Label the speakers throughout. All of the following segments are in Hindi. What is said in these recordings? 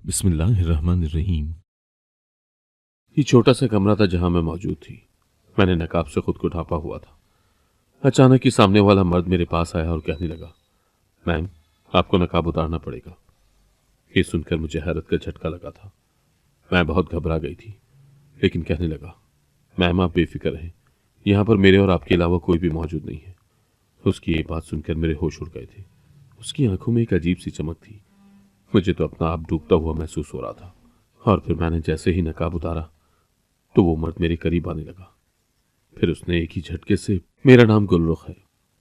Speaker 1: बिस्मिल्लाहिर्रहमानिर्रहीम। ये छोटा सा कमरा था जहां मैं मौजूद थी। मैंने नकाब से खुद को ढांपा हुआ था। अचानक ही सामने वाला मर्द मेरे पास आया और कहने लगा, मैम, आपको नकाब उतारना पड़ेगा। ये सुनकर मुझे हैरत का झटका लगा था। मैं बहुत घबरा गई थी, लेकिन कहने लगा, मैम आप बेफिक्र रहें, यहाँ पर मेरे और आपके अलावा कोई भी मौजूद नहीं है। उसकी ये बात सुनकर मेरे होश उड़ गए थे। उसकी आंखों में एक अजीब सी चमक थी। मुझे तो अपना आप डूबता हुआ महसूस हो रहा था। और फिर मैंने जैसे ही नकाब उतारा तो वो मर्द मेरे करीब आने लगा। फिर उसने एक ही झटके से, मेरा नाम गुलरुख है,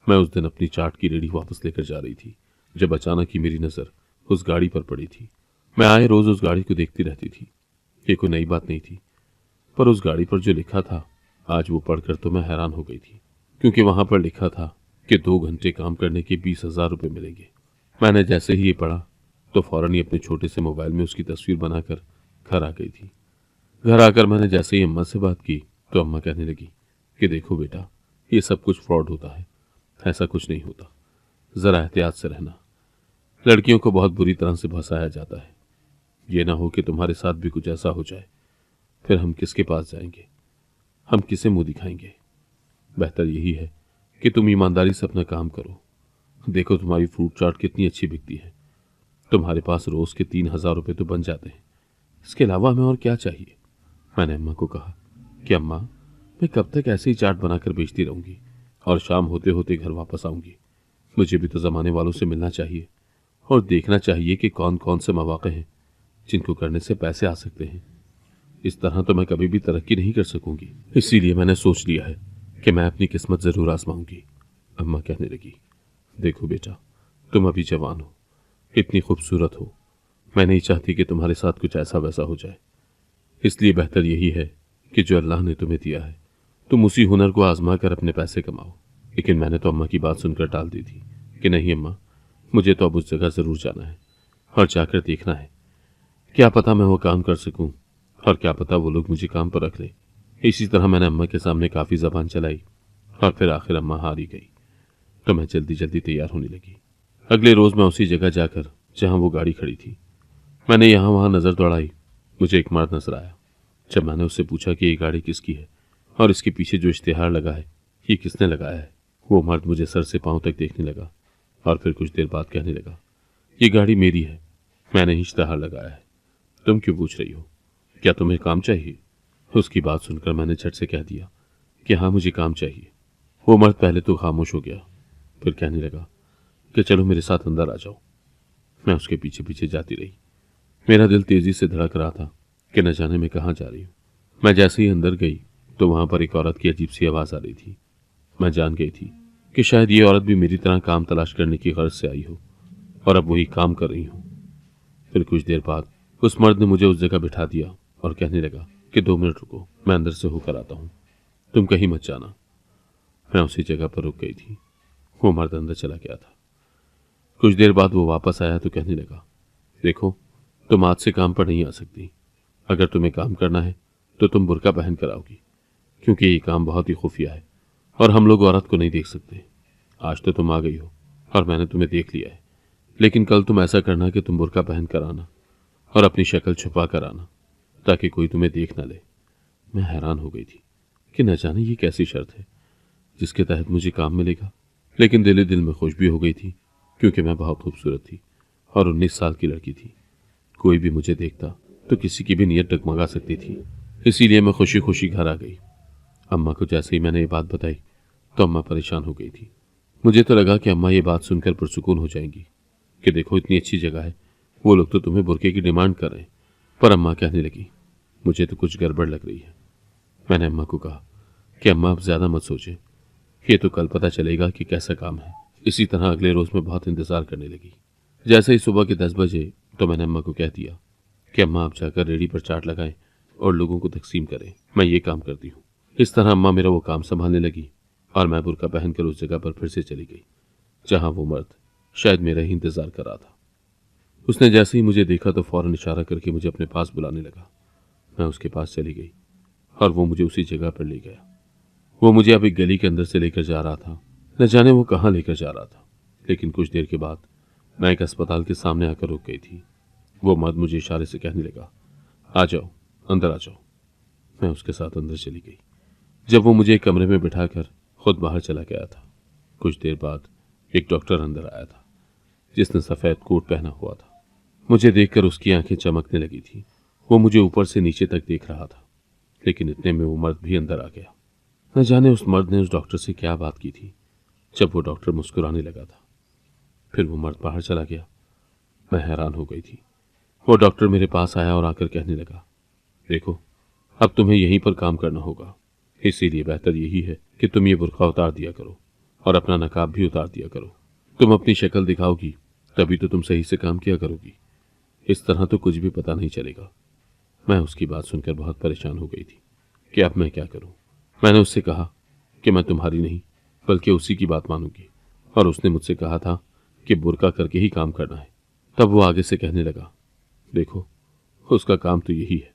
Speaker 1: मैं उस दिन अपनी चाट की रेडी वापस लेकर जा रही थी, जब अचानक ही मेरी नजर उस गाड़ी पर पड़ी थी। मैं आए रोज उस गाड़ी को देखती रहती थी। ये कोई नई बात नहीं थी, पर उस गाड़ी पर जो लिखा था, आज वो पढ़कर तो मैं हैरान हो गई थी, क्योंकि वहां पर लिखा था कि 2 घंटे काम करने के 20,000 रुपये मिलेंगे। मैंने जैसे ही ये पढ़ा तो फौरन ही अपने छोटे से मोबाइल में उसकी तस्वीर बनाकर घर आ गई थी। घर आकर मैंने जैसे ही अम्मा से बात की तो अम्मा कहने लगी कि देखो बेटा, ये सब कुछ फ्रॉड होता है, ऐसा कुछ नहीं होता, जरा एहतियात से रहना। लड़कियों को बहुत बुरी तरह से फंसाया जाता है। ये ना हो कि तुम्हारे साथ भी कुछ ऐसा हो जाए, फिर हम किसके पास जाएंगे, हम किसे मुंह दिखाएंगे। बेहतर यही है कि तुम ईमानदारी से अपना काम करो। देखो तुम्हारी फ्रूट चाट कितनी अच्छी बिकती है, तुम्हारे पास रोज के 3,000 रुपये तो बन जाते हैं। इसके अलावा हमें और क्या चाहिए। मैंने अम्मा को कहा कि अम्मा, मैं कब तक ऐसे ही चाट बनाकर बेचती रहूंगी और शाम होते होते घर वापस आऊंगी। मुझे भी तो जमाने वालों से मिलना चाहिए और देखना चाहिए कि कौन कौन से मौके हैं जिनको करने से पैसे आ सकते हैं। इस तरह तो मैं कभी भी तरक्की नहीं कर सकूंगी। इसीलिए मैंने सोच लिया है कि मैं अपनी किस्मत जरूर आजमाऊंगी। अम्मा कहने लगी, देखो बेटा, तुम अभी जवान हो, इतनी खूबसूरत हो, मैं नहीं चाहती कि तुम्हारे साथ कुछ ऐसा वैसा हो जाए। इसलिए बेहतर यही है कि जो अल्लाह ने तुम्हें दिया है, तुम उसी हुनर को आजमा कर अपने पैसे कमाओ। लेकिन मैंने तो अम्मा की बात सुनकर टाल दी थी कि नहीं अम्मा, मुझे तो अब उस जगह जरूर जाना है और जाकर देखना है। क्या पता मैं वो काम कर सकूं और क्या पता वो लोग मुझे काम पर रख ले। इसी तरह मैंने अम्मा के सामने काफी जबान चलाई और फिर आखिर अम्मा हार ही गई, तो मैं जल्दी जल्दी तैयार होने लगी। अगले रोज मैं उसी जगह जाकर जहां वो गाड़ी खड़ी थी, मैंने यहां वहां नजर दौड़ाई। मुझे एक मर्द नजर आया। जब मैंने उससे पूछा कि ये गाड़ी किसकी है और इसके पीछे जो इश्तिहार लगा है ये किसने लगाया है, वो मर्द मुझे सर से पांव तक देखने लगा और फिर कुछ देर बाद कहने लगा, ये गाड़ी मेरी है, मैंने ही इश्तिहार लगाया है। तुम क्यों पूछ रही हो, क्या तुम्हें काम चाहिए। उसकी बात सुनकर मैंने झट से कह दिया कि हाँ, मुझे काम चाहिए। वो मर्द पहले तो खामोश हो गया, फिर कहने लगा कि चलो मेरे साथ अंदर आ जाओ। मैं उसके पीछे पीछे जाती रही। मेरा दिल तेजी से धड़क रहा था कि न जाने मैं कहाँ जा रही हूँ। मैं जैसे ही अंदर गई तो वहां पर एक औरत की अजीब सी आवाज आ रही थी। मैं जान गई थी कि शायद ये औरत भी मेरी तरह काम तलाश करने की गर्ज से आई हो और अब वही काम कर रही हो। फिर कुछ देर बाद उस मर्द ने मुझे उस जगह बिठा दिया और कहने लगा कि 2 मिनट रुको, मैं अंदर से होकर आता हूँ, तुम कहीं मत जाना। मैं उसी जगह पर रुक गई थी। वो मर्द अंदर चला गया था। कुछ देर बाद वो वापस आया तो कहने लगा, देखो, तुम आज से काम पर नहीं आ सकती। अगर तुम्हें काम करना है तो तुम बुर्का पहन कर आओगी, क्योंकि ये काम बहुत ही खुफिया है और हम लोग औरत को नहीं देख सकते। आज तो तुम आ गई हो और मैंने तुम्हें देख लिया है, लेकिन कल तुम ऐसा करना कि तुम बुर्का पहन कर आना और अपनी शक्ल छुपा कर आना, ताकि कोई तुम्हें देख न ले। मैं हैरान हो गई थी कि न जाने ये कैसी शर्त है जिसके तहत मुझे काम मिलेगा, लेकिन दिल ही दिल में खुश भी हो गई थी, क्योंकि मैं बहुत खूबसूरत थी और 19 साल की लड़की थी। कोई भी मुझे देखता तो किसी की भी नीयत डगमगा सकती थी। इसीलिए मैं खुशी खुशी घर आ गई। अम्मा को जैसे ही मैंने ये बात बताई तो अम्मा परेशान हो गई थी। मुझे तो लगा कि अम्मा ये बात सुनकर पुरसुकून हो जाएंगी कि देखो, इतनी अच्छी जगह है, वो लोग तो तुम्हें बुरके की डिमांड कर रहे हैं। पर अम्मा कहने लगी, मुझे तो कुछ गड़बड़ लग रही है। मैंने अम्मा को कहा कि अम्मा आप ज्यादा मत सोचें, ये तो कल पता चलेगा कि कैसा काम है। इसी तरह अगले रोज मैं बहुत इंतजार करने लगी। जैसे ही सुबह के 10 बजे तो मैंने अम्मा को कह दिया कि अम्मा आप जाकर रेडी पर चाट लगाएं और लोगों को तकसीम करें, मैं ये काम करती हूँ। इस तरह अम्मा मेरा वो काम संभालने लगी और मैं बुर्का पहनकर उस जगह पर फिर से चली गई जहां वो मर्द शायद मेरा ही इंतजार कर रहा था। उसने जैसे ही मुझे देखा तो फौरन इशारा करके मुझे अपने पास बुलाने लगा। मैं उसके पास चली गई और वो मुझे उसी जगह पर ले गया। वो मुझे अब एक गली के अंदर से लेकर जा रहा था। न जाने वो कहाँ लेकर जा रहा था, लेकिन कुछ देर के बाद मैं एक अस्पताल के सामने आकर रुक गई थी। वो मर्द मुझे इशारे से कहने लगा, आ जाओ, अंदर आ जाओ। मैं उसके साथ अंदर चली गई। जब वो मुझे एक कमरे में बिठाकर खुद बाहर चला गया था, कुछ देर बाद एक डॉक्टर अंदर आया था, जिसने सफ़ेद कोट पहना हुआ था। मुझे देखकर उसकी आंखें चमकने लगी थी। वो मुझे ऊपर से नीचे तक देख रहा था, लेकिन इतने में वो मर्द भी अंदर आ गया। न जाने उस मर्द ने उस डॉक्टर से क्या बात की थी। जब वो डॉक्टर मुस्कुराने लगा था, फिर वो मर्द बाहर चला गया। मैं हैरान हो गई थी। वो डॉक्टर मेरे पास आया और आकर कहने लगा, देखो, अब तुम्हें यहीं पर काम करना होगा, इसीलिए बेहतर यही है कि तुम ये बुर्का उतार दिया करो और अपना नकाब भी उतार दिया करो। तुम अपनी शक्ल दिखाओगी तभी तो तुम सही से काम किया करोगी, इस तरह तो कुछ भी पता नहीं चलेगा। मैं उसकी बात सुनकर बहुत परेशान हो गई थी कि अब मैं क्या करूं। मैंने उससे कहा कि मैं तुम्हारी नहीं बल्कि उसी की बात मानूंगी, और उसने मुझसे कहा था कि बुर्का करके ही काम करना है। तब वो आगे से कहने लगा, देखो, उसका काम तो यही है,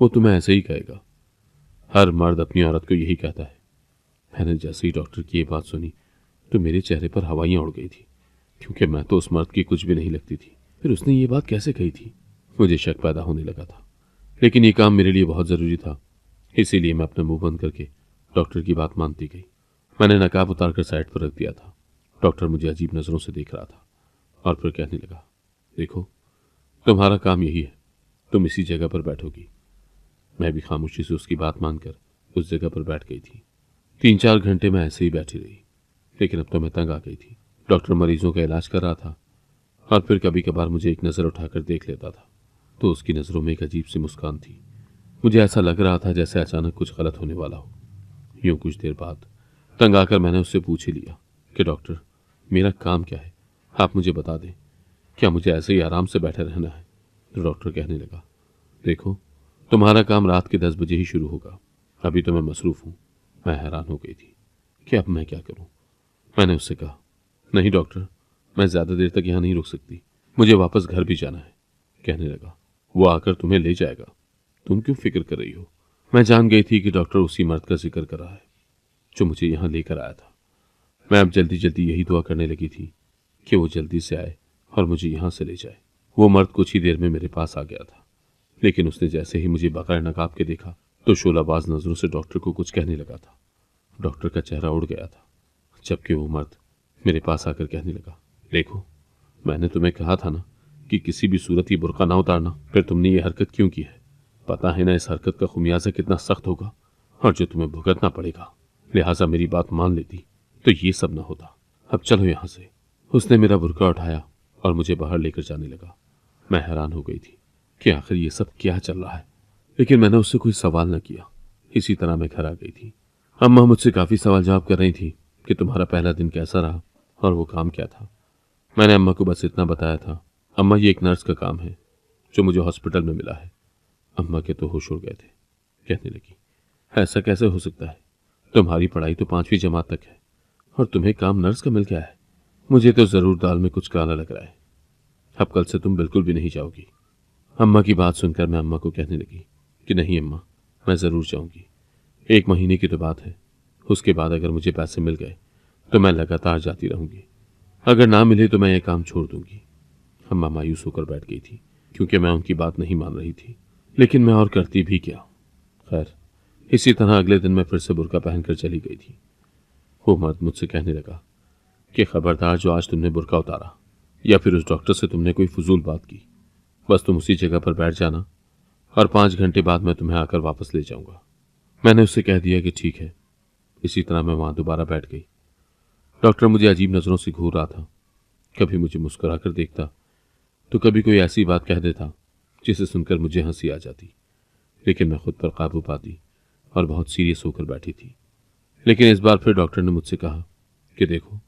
Speaker 1: वो तुम्हें ऐसे ही कहेगा। हर मर्द अपनी औरत को यही कहता है। मैंने जैसे ही डॉक्टर की ये बात सुनी तो मेरे चेहरे पर हवाइयां उड़ गई थी, क्योंकि मैं तो उस मर्द की कुछ भी नहीं लगती थी। फिर उसने ये बात कैसे कही थी? मुझे शक पैदा होने लगा था, लेकिन ये काम मेरे लिए बहुत ज़रूरी था, इसीलिए मैं अपना मुंह बंद करके डॉक्टर की बात मानती गई। मैंने नकाब उतारकर साइड पर रख दिया था। डॉक्टर मुझे अजीब नज़रों से देख रहा था और फिर कहने लगा, देखो, तुम्हारा काम यही है, तुम इसी जगह पर बैठोगी। मैं भी खामोशी से उसकी बात मानकर उस जगह पर बैठ गई थी। 3-4 घंटे मैं ऐसे ही बैठी रही, लेकिन अब तो मैं तंग आ गई थी। डॉक्टर मरीजों का इलाज कर रहा था और फिर कभी कभार मुझे एक नज़र उठाकर देख लेता था, तो उसकी नज़रों में एक अजीब सी मुस्कान थी। मुझे ऐसा लग रहा था जैसे अचानक कुछ गलत होने वाला हो। यूं कुछ देर बाद तंग आकर मैंने उससे पूछ ही लिया कि डॉक्टर, मेरा काम क्या है, आप मुझे बता दें, क्या मुझे ऐसे ही आराम से बैठे रहना है? तो डॉक्टर कहने लगा, देखो, तुम्हारा काम रात के 10 बजे ही शुरू होगा, अभी तो मैं मसरूफ़ हूँ। मैं हैरान हो गई थी कि अब मैं क्या करूँ। मैंने उससे कहा, नहीं डॉक्टर, मैं ज़्यादा देर तक यहाँ नहीं रुक सकती, मुझे वापस घर भी जाना है। कहने लगा, वो आकर तुम्हें ले जाएगा, तुम क्यों फिक्र कर रही हो? मैं जान गई थी कि डॉक्टर उसी मर्द का जिक्र कर रहा है जो मुझे यहाँ लेकर आया था। मैं अब जल्दी जल्दी यही दुआ करने लगी थी कि वो जल्दी से आए और मुझे यहाँ से ले जाए। वो मर्द कुछ ही देर में मेरे पास आ गया था, लेकिन उसने जैसे ही मुझे बगैर नकाब के देखा तो शोलाबाज नजरों से डॉक्टर को कुछ कहने लगा था। डॉक्टर का चेहरा उड़ गया था, जबकि वो मर्द मेरे पास आकर कहने लगा, देखो, मैंने तुम्हें कहा था ना कि किसी भी सूरत ये बुर्का ना उतारना, फिर तुमने ये हरकत क्यों की है? पता है ना इस हरकत का खुमियाजा कितना सख्त होगा और जो तुम्हें भुगतना पड़ेगा। लिहाजा मेरी बात मान लेती तो ये सब ना होता। अब चलो यहाँ से। उसने मेरा बुर्का उठाया और मुझे बाहर लेकर जाने लगा। मैं हैरान हो गई थी कि आखिर ये सब क्या चल रहा है, लेकिन मैंने उससे कोई सवाल न किया। इसी तरह मैं घर आ गई थी। अम्मा मुझसे काफ़ी सवाल जवाब कर रही थी कि तुम्हारा पहला दिन कैसा रहा और वो काम क्या था। मैंने अम्मा को बस इतना बताया था, अम्मा ये एक नर्स का काम है जो मुझे हॉस्पिटल में मिला है। अम्मा के तो होश उड़ गए थे। कहने लगी, ऐसा कैसे हो सकता है? तुम्हारी पढ़ाई तो 5वीं जमात तक है और तुम्हें काम नर्स का मिल गया है। मुझे तो ज़रूर दाल में कुछ काला लग रहा है। अब कल से तुम बिल्कुल भी नहीं जाओगी। अम्मा की बात सुनकर मैं अम्मा को कहने लगी कि नहीं अम्मा, मैं ज़रूर जाऊंगी। 1 महीने की तो बात है, उसके बाद अगर मुझे पैसे मिल गए तो मैं लगातार जाती रहूंगी, अगर ना मिले तो मैं ये काम छोड़ दूंगी। अम्मा मायूस होकर बैठ गई थी, क्योंकि मैं उनकी बात नहीं मान रही थी, लेकिन मैं और करती भी क्या। खैर, इसी तरह अगले दिन मैं फिर से बुर्का पहनकर चली गई थी। वो मर्द मुझसे कहने लगा कि खबरदार, जो आज तुमने बुर्का उतारा या फिर उस डॉक्टर से तुमने कोई फजूल बात की, बस तुम उसी जगह पर बैठ जाना और 5 घंटे बाद मैं तुम्हें आकर वापस ले जाऊंगा। मैंने उससे कह दिया कि ठीक है। इसी तरह मैं वहां दोबारा बैठ गई। डॉक्टर मुझे अजीब नज़रों से घूर रहा था, कभी मुझे मुस्कुराकर देखता तो कभी कोई ऐसी बात कह देता जिसे सुनकर मुझे हंसी आ जाती, लेकिन मैं खुद पर काबू पाती और बहुत सीरियस होकर बैठी थी। लेकिन इस बार फिर डॉक्टर ने मुझसे कहा कि देखो,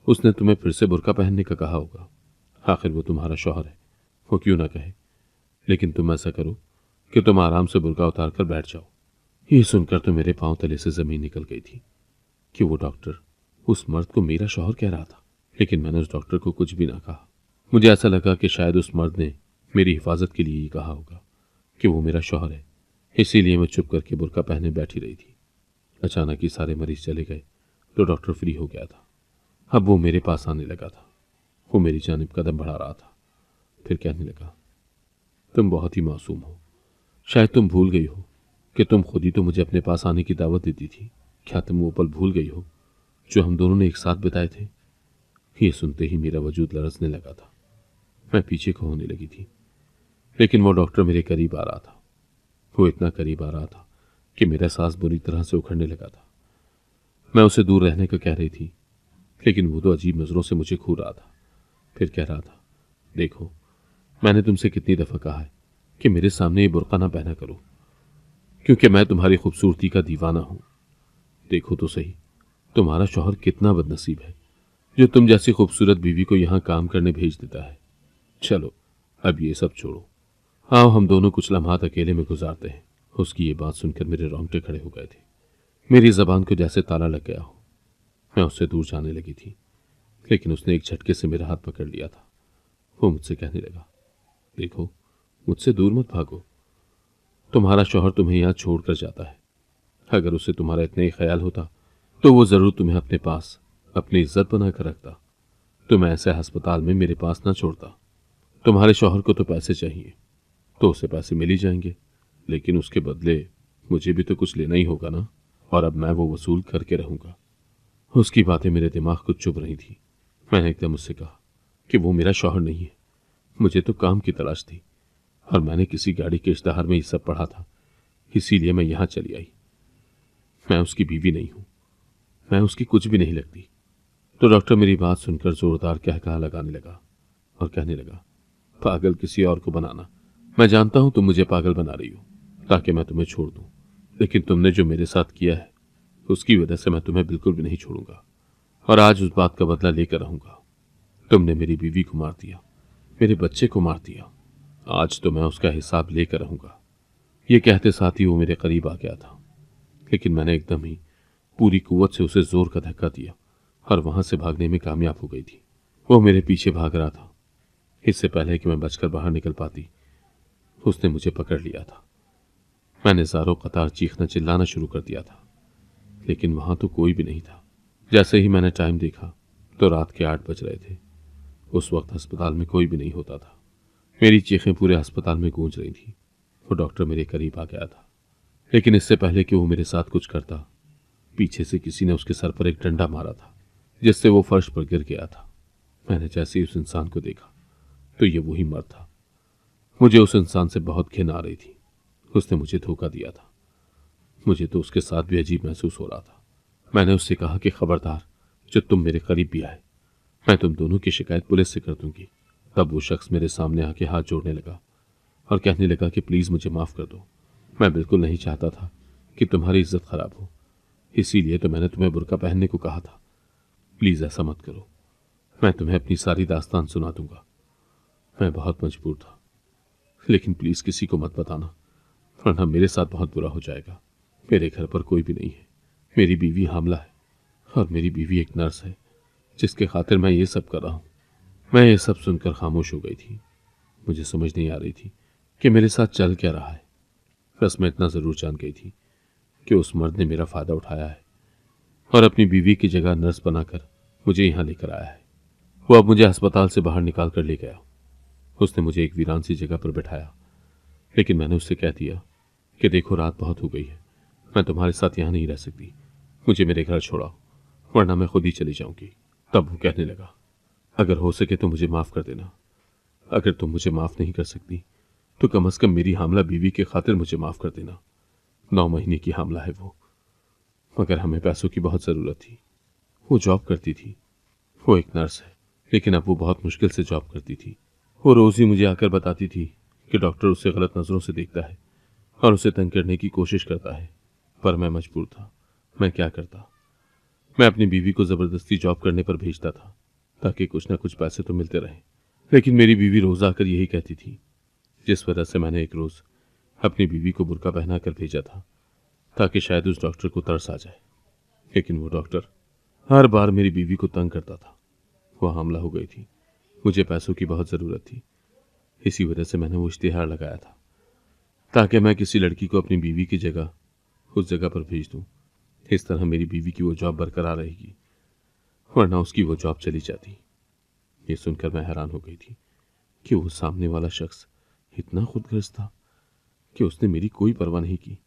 Speaker 1: उसने तुम्हें फिर से बुर्का पहनने का कहा होगा, आखिर वो तुम्हारा शौहर है, वो क्यों ना कहे। लेकिन तुम ऐसा करो कि तुम आराम से बुर्का उतार कर बैठ जाओ। ये सुनकर तो मेरे पांव तले से जमीन निकल गई थी कि वो डॉक्टर उस मर्द को मेरा शौहर कह रहा था, लेकिन मैंने उस डॉक्टर को कुछ भी ना कहा। मुझे ऐसा लगा कि शायद उस मर्द ने मेरी हिफाजत के लिए ये कहा होगा कि वो मेरा शौहर है, इसीलिए मैं चुप करके बुर्का पहने बैठी रही थी। अचानक ही सारे मरीज चले गए तो डॉक्टर फ्री हो गया था। अब वो मेरे पास आने लगा था। वो मेरी जानिब कदम बढ़ा रहा था, फिर कहने लगा, तुम बहुत ही मासूम हो। शायद तुम भूल गई हो कि तुम खुद ही तो मुझे अपने पास आने की दावत देती थी। क्या तुम वो पल भूल गई हो जो हम दोनों ने एक साथ बिताए थे? ये सुनते ही मेरा वजूद लरसने लगा था। मैं पीछे को होने लगी थी, लेकिन वो डॉक्टर मेरे करीब आ रहा था। वो इतना करीब आ रहा था कि मेरा सांस बुरी तरह से उखड़ने लगा था। मैं उसे दूर रहने को कह रही थी, लेकिन वो तो अजीब नजरों से मुझे घूर रहा था। फिर कह रहा था, देखो, मैंने तुमसे कितनी दफा कहा है कि मेरे सामने ये बुर्का ना पहना करो, क्योंकि मैं तुम्हारी खूबसूरती का दीवाना हूं। देखो तो सही, तुम्हारा शौहर कितना बदनसीब है जो तुम जैसी खूबसूरत बीवी को यहां काम करने भेज देता है। चलो, अब ये सब छोड़ो, आओ हम दोनों कुछ लम्हात अकेले में गुजारते हैं। उसकी ये बात सुनकर मेरे रोंगटे खड़े हो गए थे। मेरी जबान को जैसे ताला लग गया हो। मैं उससे दूर जाने लगी थी, लेकिन उसने एक झटके से मेरा हाथ पकड़ लिया था। वो मुझसे कहने लगा, देखो, मुझसे दूर मत भागो। तुम्हारा शौहर तुम्हें यहां छोड़कर जाता है। अगर उसे तुम्हारा इतना ही ख्याल होता तो वो जरूर तुम्हें अपने पास अपनी इज्जत बनाकर रखता। तुम ऐसे अस्पताल में मेरे पास ना छोड़ता। तुम्हारे शौहर को तो पैसे चाहिए, तो उसे पैसे मिल ही जाएंगे, लेकिन उसके बदले मुझे भी तो कुछ लेना ही होगा ना। और अब मैं वो वसूल करके रहूंगा। उसकी बातें मेरे दिमाग को चुभ रही थी। मैंने एकदम उससे कहा कि वो मेरा शौहर नहीं है। मुझे तो काम की तलाश थी, और मैंने किसी गाड़ी के इश्तहार में ये सब पढ़ा था, इसीलिए मैं यहां चली आई। मैं उसकी बीवी नहीं हूं, मैं उसकी कुछ भी नहीं लगती। तो डॉक्टर मेरी बात सुनकर जोरदार कहकहा लगाने लगा और कहने लगा, पागल किसी और को बनाना। मैं जानता हूं तुम मुझे पागल बना रही हो ताकि मैं तुम्हें छोड़ दूं, लेकिन तुमने जो मेरे साथ किया है उसकी वजह से मैं तुम्हें बिल्कुल भी नहीं छोड़ूंगा, और आज उस बात का बदला लेकर रहूंगा। तुमने मेरी बीवी को मार दिया, मेरे बच्चे को मार दिया, आज तो मैं उसका हिसाब लेकर रहूंगा। ये कहते साथ ही वो मेरे करीब आ गया था, लेकिन मैंने एकदम ही पूरी कुव्वत से उसे जोर का धक्का दिया और वहां से भागने में कामयाब हो गई थी। वो मेरे पीछे भाग रहा था। इससे पहले कि मैं बचकर बाहर निकल पाती, उसने मुझे पकड़ लिया था। मैंने ज़ारों कतार चीखना चिल्लाना शुरू कर दिया था, लेकिन वहां तो कोई भी नहीं था। जैसे ही मैंने टाइम देखा तो रात के 8 बज रहे थे। उस वक्त अस्पताल में कोई भी नहीं होता था। मेरी चीखें पूरे अस्पताल में गूंज रही थी। वो डॉक्टर मेरे करीब आ गया था, लेकिन इससे पहले कि वो मेरे साथ कुछ करता, पीछे से किसी ने उसके सर पर एक डंडा मारा था, जिससे वो फर्श पर गिर गया था। मैंने जैसे ही उस इंसान को देखा तो ये वही मर्द था। मुझे उस इंसान से बहुत घिन आ रही थी। उसने मुझे धोखा दिया था। मुझे तो उसके साथ भी अजीब महसूस हो रहा था। मैंने उससे कहा कि खबरदार, जब तुम मेरे करीब भी आए, मैं तुम दोनों की शिकायत पुलिस से कर दूंगी। तब वो शख्स मेरे सामने आके हाथ जोड़ने लगा और कहने लगा कि प्लीज मुझे माफ कर दो। मैं बिल्कुल नहीं चाहता था कि तुम्हारी इज्जत खराब हो, इसीलिए तो मैंने तुम्हें बुर्का पहनने को कहा था। प्लीज ऐसा मत करो, मैं तुम्हें अपनी सारी दास्तान सुना दूंगा। मैं बहुत मजबूर था, लेकिन प्लीज किसी को मत बताना, वरना मेरे साथ बहुत बुरा हो जाएगा। मेरे घर पर कोई भी नहीं है। मेरी बीवी हामला है, और मेरी बीवी एक नर्स है जिसके खातिर मैं ये सब कर रहा हूं। मैं ये सब सुनकर खामोश हो गई थी। मुझे समझ नहीं आ रही थी कि मेरे साथ चल क्या रहा है। बस मैं इतना जरूर जान गई थी कि उस मर्द ने मेरा फायदा उठाया है और अपनी बीवी की जगह नर्स बनाकर मुझे यहां लेकर आया है। वो अब मुझे अस्पताल से बाहर निकाल कर ले गया। उसने मुझे एक वीरान सी जगह पर बैठाया, लेकिन मैंने उससे कह दिया कि देखो, रात बहुत हो गई है, मैं तुम्हारे साथ यहां नहीं रह सकती। मुझे मेरे घर छोड़ाओ, वरना मैं खुद ही चली जाऊंगी। तब वो कहने लगा, अगर हो सके तो मुझे माफ कर देना। अगर तुम मुझे माफ नहीं कर सकती तो कम से कम मेरी हामला बीवी के खातिर मुझे माफ कर देना। 9 महीने की हामला है वो, मगर हमें पैसों की बहुत जरूरत थी। वो जॉब करती थी। वो एक नर्स है, लेकिन अब वो बहुत मुश्किल से जॉब करती थी। वो रोज ही मुझे आकर बताती थी कि डॉक्टर उसे गलत नजरों से देखता है और उसे तंग करने की कोशिश करता है। पर मैं मजबूर था। मैं क्या करता? मैं अपनी बीवी को जबरदस्ती जॉब करने पर भेजता था ताकि कुछ ना कुछ पैसे तो मिलते रहे। लेकिन मेरी बीवी रोज आकर यही कहती थी, जिस वजह से मैंने एक रोज अपनी बीवी को बुर्का पहना कर भेजा था ताकि शायद उस डॉक्टर को तरस आ जाए। लेकिन वो डॉक्टर हर बार मेरी बीवी को तंग करता था। वो हामला हो गई थी, मुझे पैसों की बहुत ज़रूरत थी। इसी वजह से मैंने वो इश्तिहार लगाया था ताकि मैं किसी लड़की को अपनी बीवी की जगह उस जगह पर भेज दूं। इस तरह मेरी बीवी की वो जॉब बरकरार रहेगी, वरना उसकी वो जॉब चली जाती। ये सुनकर मैं हैरान हो गई थी कि वो सामने वाला शख्स इतना खुदगर्ज था कि उसने मेरी कोई परवाह नहीं की,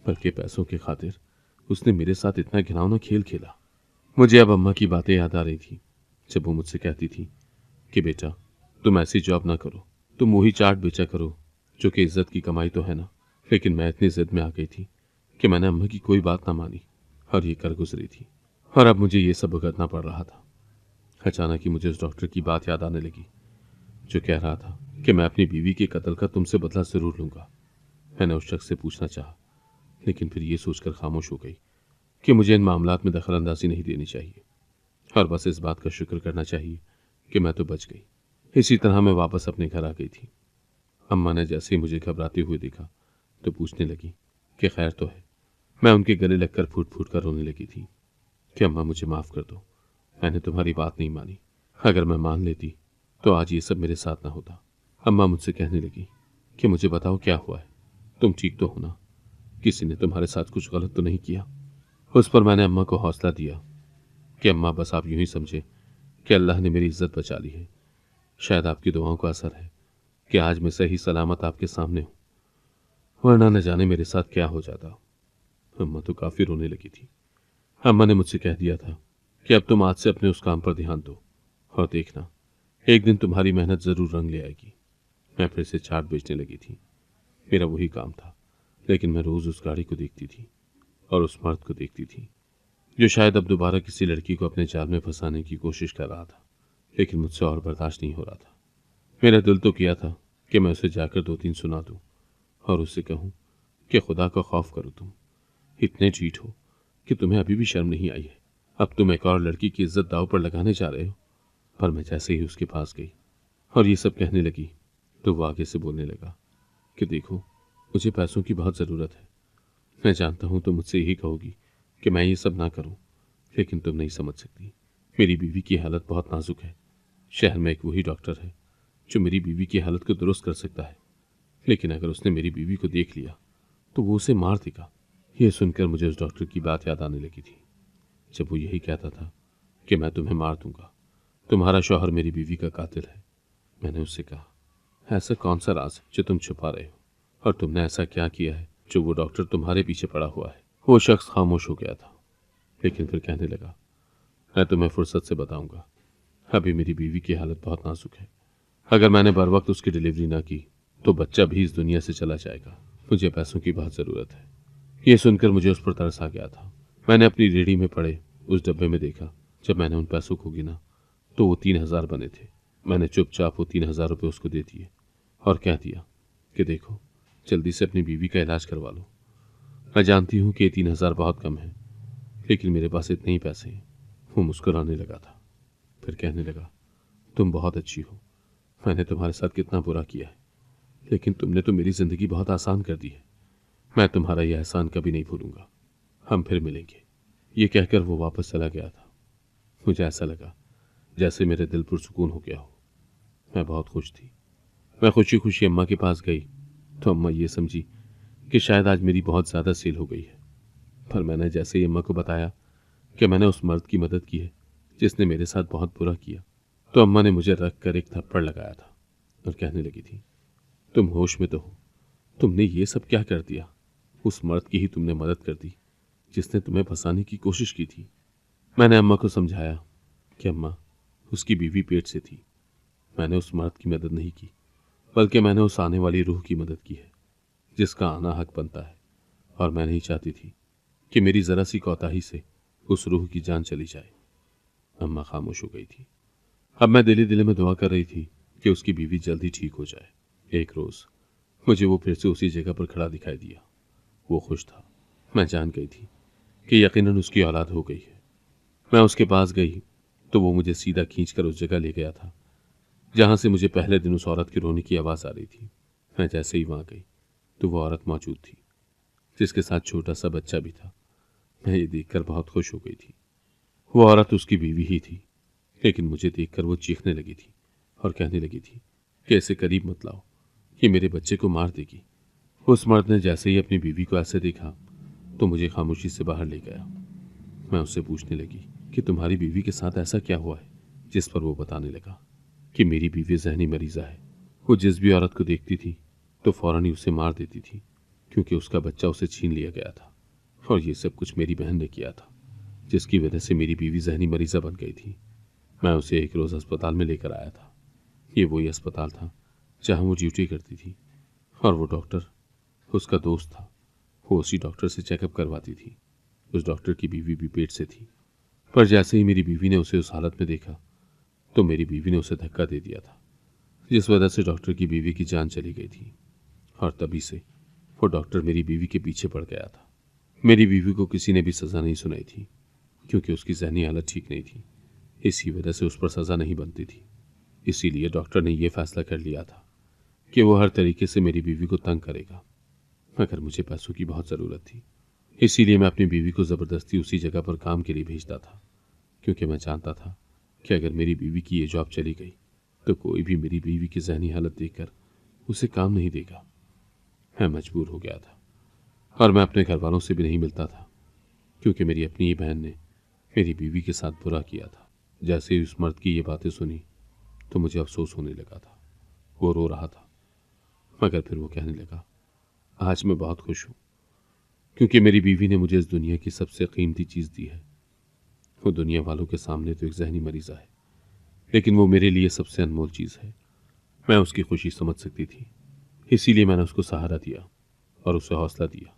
Speaker 1: बल्कि पैसों के खातिर उसने मेरे साथ इतना घिनौना खेल खेला। मुझे अब अम्मा की बातें याद आ रही थी, जब वो मुझसे कहती थी कि बेटा, तुम ऐसी जॉब ना करो, तुम वही चाट बेचा करो जो कि इज्जत की कमाई तो है ना। लेकिन मैं इतनी जिद में आ गई थी कि मैंने अम्मा की कोई बात ना मानी और ये कर गुजरी थी, और अब मुझे ये सब भुगतना पड़ रहा था। अचानक ही मुझे उस डॉक्टर की बात याद आने लगी जो कह रहा था कि मैं अपनी बीवी के कत्ल का तुमसे बदला जरूर लूंगा। मैंने उस शख्स से पूछना चाहा, लेकिन फिर ये सोचकर खामोश हो गई कि मुझे इन मामलात में दखल अंदाजी नहीं देनी चाहिए और बस इस बात का शुक्र करना चाहिए कि मैं तो बच गई। इसी तरह मैं वापस अपने घर आ गई थी। अम्मा ने जैसे ही मुझे घबराते हुए देखा तो पूछने लगी कि खैर तो है। मैं उनके गले लगकर फूट फूट कर रोने लगी थी कि अम्मा मुझे माफ़ कर दो, मैंने तुम्हारी बात नहीं मानी। अगर मैं मान लेती तो आज ये सब मेरे साथ ना होता। अम्मा मुझसे कहने लगी कि मुझे बताओ क्या हुआ है, तुम ठीक तो हो ना, किसी ने तुम्हारे साथ कुछ गलत तो नहीं किया। उस पर मैंने अम्मा को हौसला दिया कि अम्मा बस आप यूं ही समझे कि अल्लाह ने मेरी इज्जत बचा ली है। शायद आपकी दुआओं का असर है कि आज मैं सही सलामत आपके सामने हूं, वरना न जाने मेरे साथ क्या हो जाता। अम्मा तो काफी रोने लगी थी। अम्मा ने मुझसे कह दिया था कि अब तुम आज से अपने उस काम पर ध्यान दो और देखना, एक दिन तुम्हारी मेहनत जरूर रंग ले आएगी। मैं फिर से चाट बेचने लगी थी। मेरा वही काम था, लेकिन मैं रोज उस गाड़ी को देखती थी और उस मर्द को देखती थी जो शायद अब दोबारा किसी लड़की को अपने जाल में फंसाने की कोशिश कर रहा था। लेकिन मुझसे और बर्दाश्त नहीं हो रहा था। मेरा दिल तो किया था कि मैं उसे जाकर दो तीन सुना दूं और उससे कहूं कि खुदा का खौफ करो, तुम इतने चीट हो कि तुम्हें अभी भी शर्म नहीं आई है। अब तुम एक और लड़की की इज्जत दांव पर लगाने जा रहे हो। पर मैं जैसे ही उसके पास गई और ये सब कहने लगी तो वो आगे से बोलने लगा कि देखो, मुझे पैसों की बहुत ज़रूरत है। मैं जानता हूं तुम मुझसे यही कहोगी कि मैं ये सब ना करूं, लेकिन तुम नहीं समझ सकती। मेरी बीवी की हालत बहुत नाजुक है। शहर में एक वही डॉक्टर है जो मेरी बीवी की हालत को दुरुस्त कर सकता है, लेकिन अगर उसने मेरी बीवी को देख लिया तो वो उसे मार देगा। यह सुनकर मुझे उस डॉक्टर की बात याद आने लगी थी, जब वो यही कहता था कि मैं तुम्हें मार दूंगा, तुम्हारा शौहर मेरी बीवी का कातिल है। मैंने उससे कहा, ऐसा कौन सा राज है जो तुम छुपा रहे हो, और तुमने ऐसा क्या किया है जो वो डॉक्टर तुम्हारे पीछे पड़ा हुआ है। वो शख्स खामोश हो गया था, लेकिन फिर कहने लगा, मैं तुम्हें फुर्सत से बताऊंगा। अभी मेरी बीवी की हालत बहुत नाजुक है। अगर मैंने बर वक्त उसकी डिलीवरी ना की तो बच्चा भी इस दुनिया से चला जाएगा। मुझे पैसों की बहुत ज़रूरत है। यह सुनकर मुझे उस पर तरस आ गया था। मैंने अपनी रेहड़ी में पड़े उस डब्बे में देखा। जब मैंने उन पैसों को गिना तो वो 3,000 बने थे। मैंने चुपचाप वो 3,000 रुपये उसको दे दिए और कह दिया कि देखो, जल्दी से अपनी बीवी का इलाज करवा लो। मैं जानती हूँ कि ये 3,000 बहुत कम है, लेकिन मेरे पास इतने ही पैसे हैं। वो मुस्कुराने लगा था, फिर कहने लगा, तुम बहुत अच्छी हो। मैंने तुम्हारे साथ कितना बुरा किया है, लेकिन तुमने तो मेरी जिंदगी बहुत आसान कर दी है। मैं तुम्हारा यह एहसान कभी नहीं भूलूंगा। हम फिर मिलेंगे। ये कहकर वो वापस चला गया था। मुझे ऐसा लगा जैसे मेरे दिल पुरसुकून हो गया हो। मैं बहुत खुश थी। मैं खुशी खुशी अम्मा के पास गई तो अम्मा ये समझी कि शायद आज मेरी बहुत ज़्यादा सेल हो गई है। पर मैंने जैसे ही अम्मा को बताया कि मैंने उस मर्द की मदद की है जिसने मेरे साथ बहुत बुरा किया, तो अम्मा ने मुझे रख कर एक थप्पड़ लगाया था और कहने लगी थी, तुम होश में तो हो? तुमने ये सब क्या कर दिया? उस मर्द की ही तुमने मदद कर दी जिसने तुम्हें फंसाने की कोशिश की थी। मैंने अम्मा को समझाया कि अम्मा, उसकी बीवी पेट से थी। मैंने उस मर्द की मदद नहीं की, बल्कि मैंने उस आने वाली रूह की मदद की है जिसका आना हक बनता है, और मैं नहीं चाहती थी कि मेरी जरा सी कोताही से उस रूह की जान चली जाए। अम्मा खामोश हो गई थी। अब मैं दिली दिली में दुआ कर रही थी कि उसकी बीवी जल्दी ठीक हो जाए। एक रोज मुझे वो फिर से उसी जगह पर खड़ा दिखाई दिया। वो खुश था। मैं जान गई थी कि यकीनन उसकी औलाद हो गई है। मैं उसके पास गई तो वो मुझे सीधा खींचकर उस जगह ले गया था जहां से मुझे पहले दिन उस औरत की रोने की आवाज आ रही थी। मैं जैसे ही वहां गई तो वो औरत मौजूद थी, जिसके साथ छोटा सा बच्चा भी था। मैं ये देखकर बहुत खुश हो गई थी। वो औरत उसकी बीवी ही थी, लेकिन मुझे देखकर वो चीखने लगी थी और कहने लगी थी कि ऐसे करीब मत लाओ, ये मेरे बच्चे को मार देगी। उस मर्द ने जैसे ही अपनी बीवी को ऐसे देखा तो मुझे खामोशी से बाहर ले गया। मैं उससे पूछने लगी कि तुम्हारी बीवी के साथ ऐसा क्या हुआ है, जिस पर वो बताने लगा कि मेरी बीवी जहनी मरीजा है वो जिस भी औरत को देखती थी तो फौरन ही उसे मार देती थी, क्योंकि उसका बच्चा उसे छीन लिया गया था। और ये सब कुछ मेरी बहन ने किया था, जिसकी वजह से मेरी बीवी जहनी मरीजा बन गई थी। मैं उसे एक रोज़ अस्पताल में लेकर आया था। ये वही अस्पताल था जहाँ वो ड्यूटी करती थी, और वो डॉक्टर उसका दोस्त था। वो उसी डॉक्टर से चेकअप करवाती थी। उस डॉक्टर की बीवी भी पेट से थी, पर जैसे ही मेरी बीवी ने उसे उस हालत में देखा तो मेरी बीवी ने उसे धक्का दे दिया था, जिस वजह से डॉक्टर की बीवी की जान चली गई थी। और तभी से वो डॉक्टर मेरी बीवी के पीछे पड़ गया था। मेरी बीवी को किसी ने भी सज़ा नहीं सुनाई थी, क्योंकि उसकी जहनी हालत ठीक नहीं थी। इसी वजह से उस पर सज़ा नहीं बनती थी। इसीलिए डॉक्टर ने यह फैसला कर लिया था कि वो हर तरीके से मेरी बीवी को तंग करेगा। मगर मुझे पैसों की बहुत ज़रूरत थी, इसीलिए मैं अपनी बीवी को ज़बरदस्ती उसी जगह पर काम के लिए भेजता था, क्योंकि मैं जानता था कि अगर मेरी बीवी की ये जॉब चली गई तो कोई भी मेरी बीवी की जहनी हालत देखकर उसे काम नहीं देगा। मैं मजबूर हो गया था, और मैं अपने घर वालों से भी नहीं मिलता था, क्योंकि मेरी अपनी ही बहन ने मेरी बीवी के साथ बुरा किया था। जैसे ही उस मर्द की ये बातें सुनी तो मुझे अफसोस होने लगा था। वो रो रहा था, मगर फिर वो कहने लगा, आज मैं बहुत खुश हूँ, क्योंकि मेरी बीवी ने मुझे इस दुनिया की सबसे कीमती चीज़ दी है। वो दुनिया वालों के सामने तो एक जहनी मरीज़ा है, लेकिन वो मेरे लिए सबसे अनमोल चीज़ है। मैं उसकी खुशी समझ सकती थी, इसीलिए मैंने उसको सहारा दिया और उसे हौसला दिया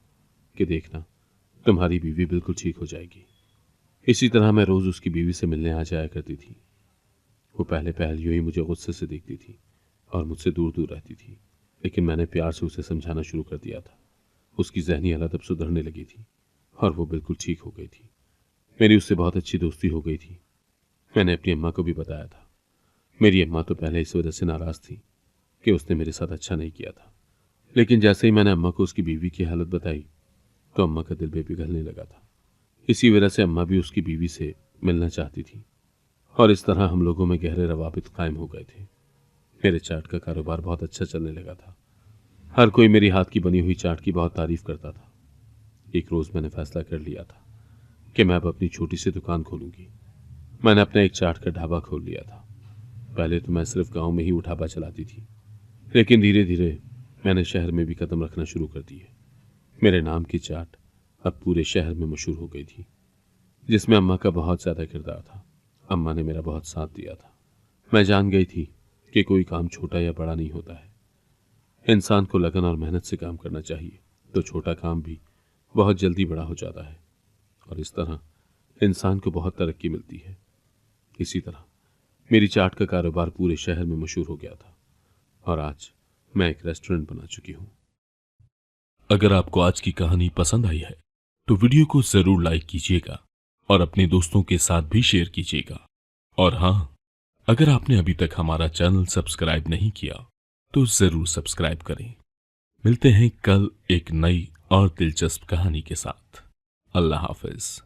Speaker 1: कि देखना, तुम्हारी बीवी बिल्कुल ठीक हो जाएगी। इसी तरह मैं रोज़ उसकी बीवी से मिलने आ जाया करती थी। वो पहले पहल यूं ही मुझे गुस्से से देखती थी और मुझसे दूर दूर रहती थी, लेकिन मैंने प्यार से उसे समझाना शुरू कर दिया था। उसकी जहनी हालत अब सुधरने लगी थी और वो बिल्कुल ठीक हो गई थी। मेरी उससे बहुत अच्छी दोस्ती हो गई थी। मैंने अपनी अम्मा को भी बताया था। मेरी अम्मा तो पहले इस वजह से नाराज़ थी कि उसने मेरे साथ अच्छा नहीं किया था, लेकिन जैसे ही मैंने अम्मा को उसकी बीवी की हालत बताई तो अम्मा का दिल भी पिघलने लगा था। इसी वजह से अम्मा भी उसकी बीवी से मिलना चाहती थी, और इस तरह हम लोगों में गहरे रवाबित कायम हो गए थे। मेरे चाट का कारोबार बहुत अच्छा चलने लगा था। हर कोई मेरी हाथ की बनी हुई चाट की बहुत तारीफ करता था। एक रोज़ मैंने फैसला कर लिया था कि मैं अब अपनी छोटी सी दुकान खोलूंगी। मैंने अपना एक चाट का ढाबा खोल लिया था। पहले तो मैं सिर्फ गांव में ही वो ढाबा चलाती थी, लेकिन धीरे धीरे मैंने शहर में भी कदम रखना शुरू कर दिए। मेरे नाम की चाट अब पूरे शहर में मशहूर हो गई थी, जिसमें अम्मा का बहुत ज़्यादा किरदार था। अम्मा ने मेरा बहुत साथ दिया था। मैं जान गई थी कि कोई काम छोटा या बड़ा नहीं होता है। इंसान को लगन और मेहनत से काम करना चाहिए, तो छोटा काम भी बहुत जल्दी बड़ा हो जाता है, और इस तरह इंसान को बहुत तरक्की मिलती है। इसी तरह मेरी चाट का कारोबार पूरे शहर में मशहूर हो गया था, और आज मैं एक रेस्टोरेंट बना चुकी हूँ।
Speaker 2: अगर आपको आज की कहानी पसंद आई है तो वीडियो को जरूर लाइक कीजिएगा और अपने दोस्तों के साथ भी शेयर कीजिएगा। और हाँ, अगर आपने अभी तक हमारा चैनल सब्सक्राइब नहीं किया तो जरूर सब्सक्राइब करें। मिलते हैं कल एक नई और दिलचस्प कहानी के साथ। अल्लाह हाफिज।